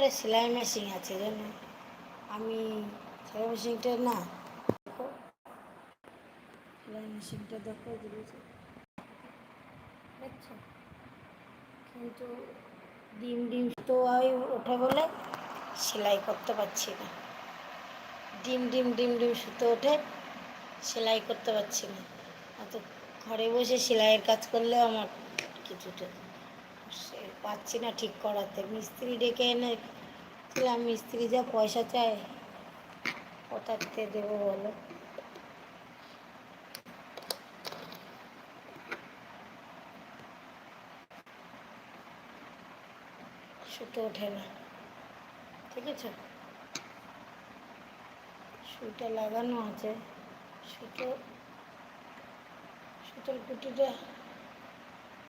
একটা সেলাই মেশিন আছে জানো, আমি সেলাই মেশিনটা না, সেলাই মেশিনটা দেখো দেখছো, কিন্তু ডিম ডিম তো আমি ওঠে বলে সেলাই করতে পারছি না। ডিম ডিম ডিম ডিম সুতো ওঠে, সেলাই করতে পারছি না। অত ঘরে বসে সেলাইয়ের কাজ করলেও আমার কিছুটা পাচ্ছি না ঠিক করাতে। মিস্ত্রি ডেকে এনেছিলাম, মিস্ত্রি যা পয়সা চায় কোথাতে দেবো বলো। সুতো ওঠে না, ঠিক আছে, সুইটা লাগানো আছে, সুতোর কুটিটা